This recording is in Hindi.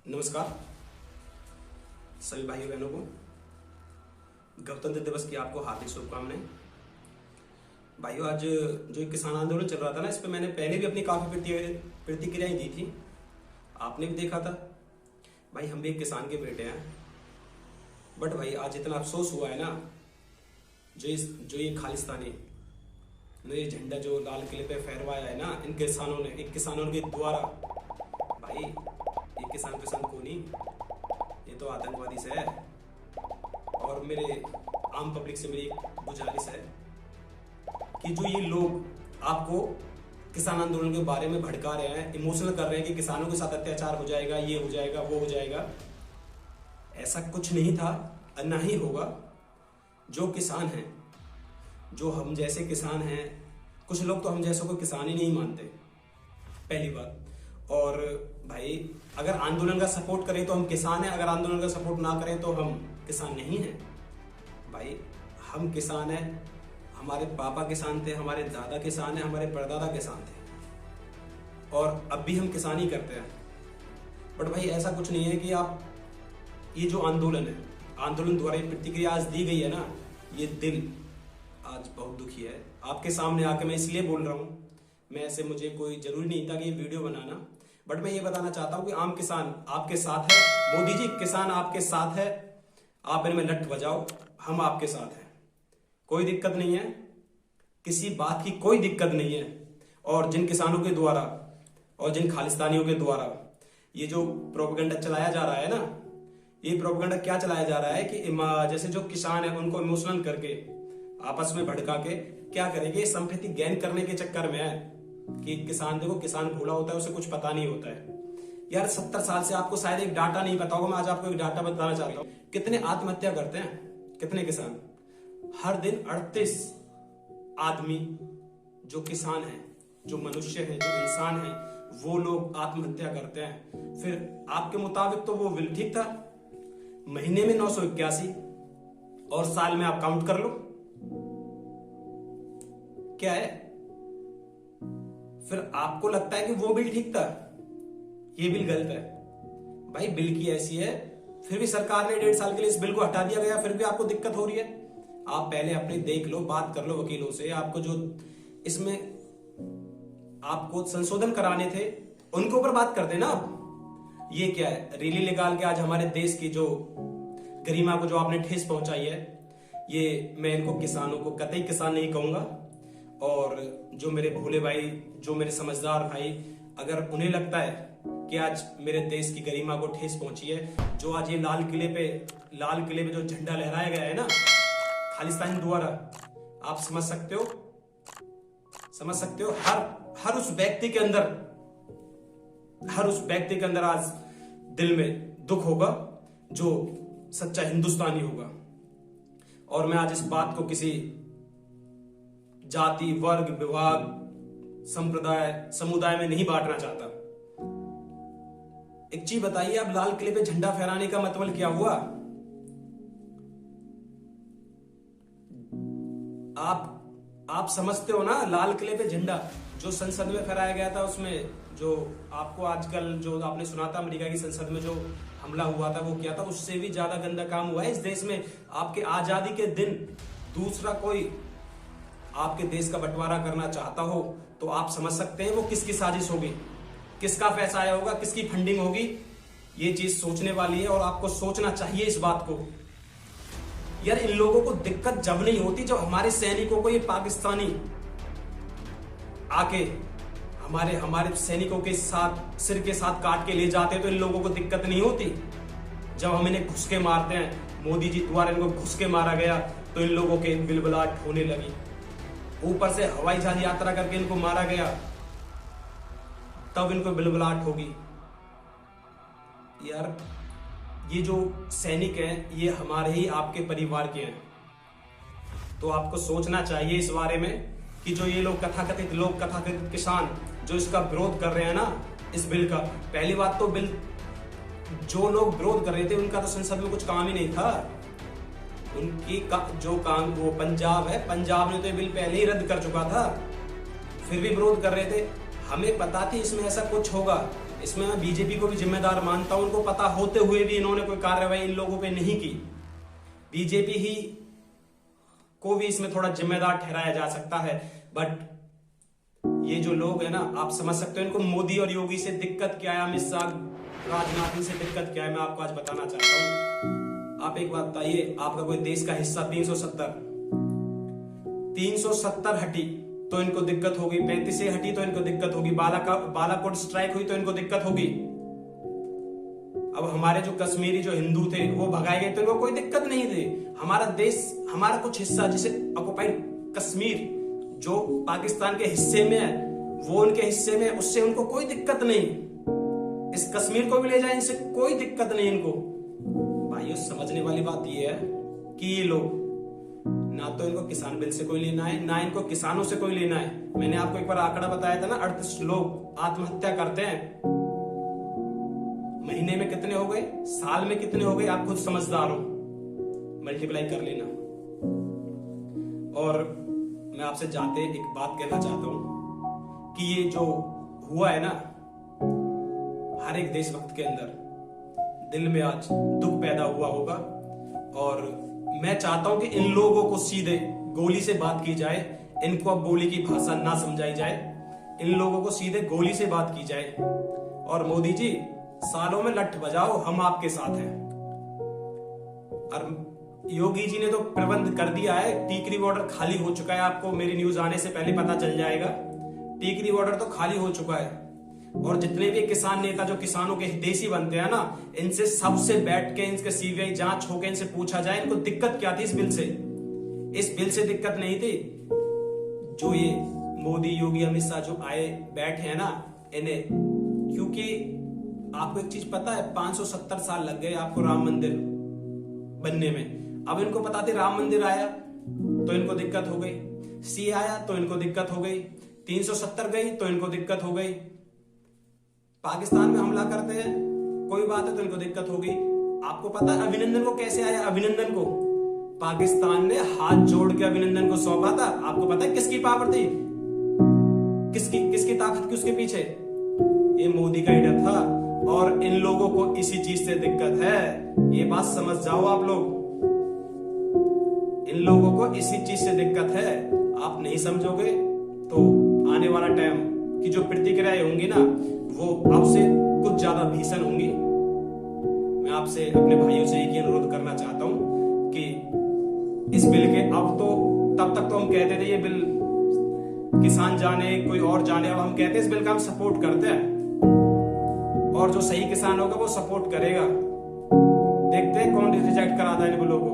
नमस्कार सभी भाइयों बहनों को गणतंत्र दिवस की आपको हार्दिक शुभकामनाएं। भाइयों, आज जो किसान आंदोलन चल रहा था ना, इस पे मैंने पहले भी अपनी काफी प्रतिक्रियाएं दी थी, आपने भी देखा था। भाई, हम भी एक किसान के बेटे हैं, बट भाई आज इतना अफसोस हुआ है ना, जो ये खालिस्तानी ये झंडा जो लाल किले पे फहरवाया है ना इन किसानों के द्वारा। भाई, ये किसान को नहीं, ये तो आतंकवादी से है। और मेरे आम पब्लिक से मेरी गुजारिश है कि जो ये लोग आपको किसान आंदोलन के बारे में भड़का रहे हैं, इमोशनल कर रहे हैं कि किसानों के साथ अत्याचार हो जाएगा, ये हो जाएगा, वो हो जाएगा, ऐसा कुछ नहीं था, ना ही होगा। जो किसान हैं, जो हम जैसे किसान हैं, कुछ लोग तो हम जैसों को किसान ही नहीं मानते, पहली बात। और भाई, अगर आंदोलन का सपोर्ट करें तो हम किसान हैं, अगर आंदोलन का सपोर्ट ना करें तो हम किसान नहीं हैं। भाई, हम किसान हैं, हमारे पापा किसान थे, हमारे दादा किसान हैं, हमारे परदादा किसान थे, और अब भी हम किसानी करते हैं। बट भाई, ऐसा कुछ नहीं है कि आप ये जो आंदोलन है, आंदोलन द्वारा ये प्रतिक्रिया आज दी गई है ना, ये दिल आज बहुत दुखी है। आपके सामने आके मैं इसलिए बोल रहा हूँ, मैं ऐसे मुझे कोई जरूरी नहीं था कि ये वीडियो बनाना, बट मैं ये बताना चाहता हूँ कि आम किसान आपके साथ है। मोदी जी, किसान आपके साथ है, आप इनमें लठ बजाओ, हम आपके साथ हैं, कोई दिक्कत नहीं है, किसी बात की कोई दिक्कत नहीं है। और जिन किसानों के द्वारा और जिन खालिस्तानियों के द्वारा ये जो प्रोपेगेंडा चलाया जा रहा है ना, ये प्रोपेगेंडा क्या चलाया जा रहा है कि जैसे जो किसान है उनको इमोशनल करके आपस में भड़का के क्या करेंगे, संपत्ति गेन करने के चक्कर में है कि किसान, देखो किसान भोला होता है, उसे कुछ पता नहीं होता है। यार, 70 साल से आपको शायद एक डाटा नहीं पता होगा, मैं आज आपको एक डाटा बताना चाहता हूँ। कितने आत्महत्या करते हैं, कितने किसान हर दिन? 38 आदमी जो किसान हैं, जो मनुष्य हैं, जो इंसान हैं, वो लोग आत्महत्या करते हैं। फिर आपके मुताबिक तो वो बिल ठीक था, महीने में 981, और साल में आप काउंट कर लो क्या है। फिर आपको लगता है कि वो बिल ठीक था, ये बिल गलत है। भाई, बिल की ऐसी है, फिर भी सरकार ने 1.5 साल के लिए इस बिल को हटा दिया गया, फिर भी आपको दिक्कत हो रही है। आप पहले अपने देख लो, बात कर लो वकीलों से, आपको जो इसमें आपको संशोधन कराने थे उनके ऊपर बात कर देना। ये क्या है, रैली निकाल के आज हमारे देश की जो गरिमा को जो आपने ठेस पहुंचाई है, ये मैं इनको किसानों को कतई किसान नहीं कहूंगा। और जो मेरे भोले भाई, जो मेरे समझदार भाई, अगर उन्हें लगता है कि आज मेरे देश की गरिमा को ठेस पहुंची है, जो आज ये लाल किले पे जो झंडा लहराया गया है ना खालिस्तान द्वारा, आप समझ सकते हो हर उस व्यक्ति के अंदर आज दिल में दुख होगा जो सच्चा हिंदुस्तानी होगा। और मैं आज इस बात को किसी जाति, वर्ग, विभाग, संप्रदाय, समुदाय में नहीं बांटना चाहता। एक चीज बताइए, आप लाल किले पे झंडा फहराने का मतलब क्या हुआ? आप समझते हो ना, लाल किले पे झंडा जो संसद में फहराया गया था, उसमें जो आपको आजकल जो आपने सुना था अमेरिका की संसद में जो हमला हुआ था, वो क्या था? उससे भी ज्यादा गंदा काम हुआ है इस देश में। आपके आजादी के दिन दूसरा कोई आपके देश का बंटवारा करना चाहता हो तो आप समझ सकते हैं वो किसकी साजिश होगी, किसका पैसा आया होगा, किसकी फंडिंग होगी। ये चीज सोचने वाली है और आपको सोचना चाहिए इस बात को। यार, इन लोगों को दिक्कत जब नहीं होती जब हमारे सैनिकों को ये पाकिस्तानी आके हमारे सैनिकों के साथ सिर के साथ काट के ले जाते, तो इन लोगों को दिक्कत नहीं होती। जब हम इन्हें घुस के मारते हैं, मोदी जी द्वारा इनको घुस के मारा गया, तो इन लोगों के बिलबिलाहट होने लगी। ऊपर से हवाई जहाज यात्रा करके इनको मारा गया, तब इनको बिलबिलाहट होगी। यार, ये जो सैनिक हैं, ये हमारे ही आपके परिवार के हैं, तो आपको सोचना चाहिए इस बारे में कि जो ये लोग कथाकथित किसान जो इसका विरोध कर रहे हैं ना, इस बिल का। पहली बात तो बिल जो लोग विरोध कर रहे थे उनका तो संसद में कुछ काम ही नहीं था। जो काम वो पंजाब है, पंजाब ने तो ये बिल पहले ही रद्द कर चुका था, फिर भी विरोध कर रहे थे। हमें पता थी इसमें ऐसा कुछ होगा, इसमें मैं बीजेपी को भी जिम्मेदार मानता हूं। उनको पता होते हुए भी इन्होंने कोई कार्रवाई इन लोगों पे नहीं की। बीजेपी ही को भी इसमें थोड़ा जिम्मेदार ठहराया जा सकता है। बट ये जो लोग है ना, आप समझ सकते हो इनको मोदी और योगी से दिक्कत क्या है, अमित शाह राजनाथ सिंह से दिक्कत क्या है, मैं आपको आज बताना चाहता हूं। आप एक बात बताइए, आपका कोई देश का हिस्सा 370 हटी तो इनको दिक्कत होगी, 35 से हटी तो इनको दिक्कत होगी, बालाकोट स्ट्राइक हुई तो इनको दिक्कत होगी। अब हमारे जो कश्मीरी जो हिंदू थे वो भगाए गए तो इनको कोई दिक्कत नहीं थी। हमारा देश, हमारा कुछ हिस्सा जिसे ऑक्युपाइड कश्मीर जो पाकिस्तान के हिस्से में है वो उनके हिस्से में, उससे उनको कोई दिक्कत नहीं। इस कश्मीर को भी ले जाए, इनसे कोई दिक्कत नहीं इनको। भाइयों, समझने वाली बात यह है कि ये लोग ना तो इनको किसान बिल से कोई लेना है, ना इनको किसानों से कोई लेना है। मैंने आपको एक बार आंकड़ा बताया था ना, 38 लोग आत्महत्या करते हैं। महीने में कितने हो गए, साल में कितने हो गए, आप खुद समझदार हो, मल्टीप्लाई कर लेना। और मैं आपसे जाते एक बात कहना चाहता हूं कि ये जो हुआ है ना, हर एक देशभक्त के अंदर दिल में आज दुख पैदा हुआ होगा। और मैं चाहता हूं कि इन लोगों को सीधे गोली से बात की जाए, इनको अब बोली की भाषा ना समझाई जाए, इन लोगों को सीधे गोली से बात की जाए। और मोदी जी, सालों में लठ बजाओ, हम आपके साथ हैं। और योगी जी ने तो प्रबंध कर दिया है, टीकरी बॉर्डर खाली हो चुका है। आपको मेरी न्यूज आने से पहले पता चल जाएगा, टीकरी बॉर्डर तो खाली हो चुका है। और जितने भी किसान नेता जो किसानों के हितैषी बनते हैं ना, इनसे सबसे बैठ के इनके सीबीआई जांच होके इनसे पूछा जाए इनको दिक्कत क्या थी इस बिल से। इस बिल से दिक्कत नहीं थी। जो ये मोदी, योगी, अमित शाह जो आए बैठे हैं ना, इन्हें, क्योंकि आपको एक चीज पता है, 570 साल लग गए आपको राम मंदिर बनने में। अब इनको पता थी राम मंदिर आया तो इनको दिक्कत हो गई, सी आया तो इनको दिक्कत हो गई, 370 गई तो इनको दिक्कत हो गई, पाकिस्तान में हमला करते हैं कोई बात है तो इनको दिक्कत होगी। आपको पता है अभिनंदन को कैसे आया? अभिनंदन को पाकिस्तान ने हाथ जोड़ के अभिनंदन को सौंपा था। आपको पता है किसकी पावर थी, किसकी ताकत की उसके पीछे? ये मोदी का लीडर था। और इन लोगों को इसी चीज से दिक्कत है, ये बात समझ जाओ आप लोग। इन लोगों को इसी चीज से दिक्कत है। आप नहीं समझोगे तो आने वाला टाइम की जो प्रतिक्रियाएं होंगी ना, वो आपसे कुछ ज्यादा भीषण होंगी। मैं आपसे, अपने भाइयों से एक ही अनुरोध करना चाहता हूं कि इस बिल के, अब तो तब तक तो हम कहते थे ये बिल किसान जाने कोई और जाने, अब हम कहते हैं इस बिल का हम सपोर्ट करते हैं। और जो सही किसान होगा वो सपोर्ट करेगा। देखते हैं कौन रिजेक्ट कराता है इन बिलों को।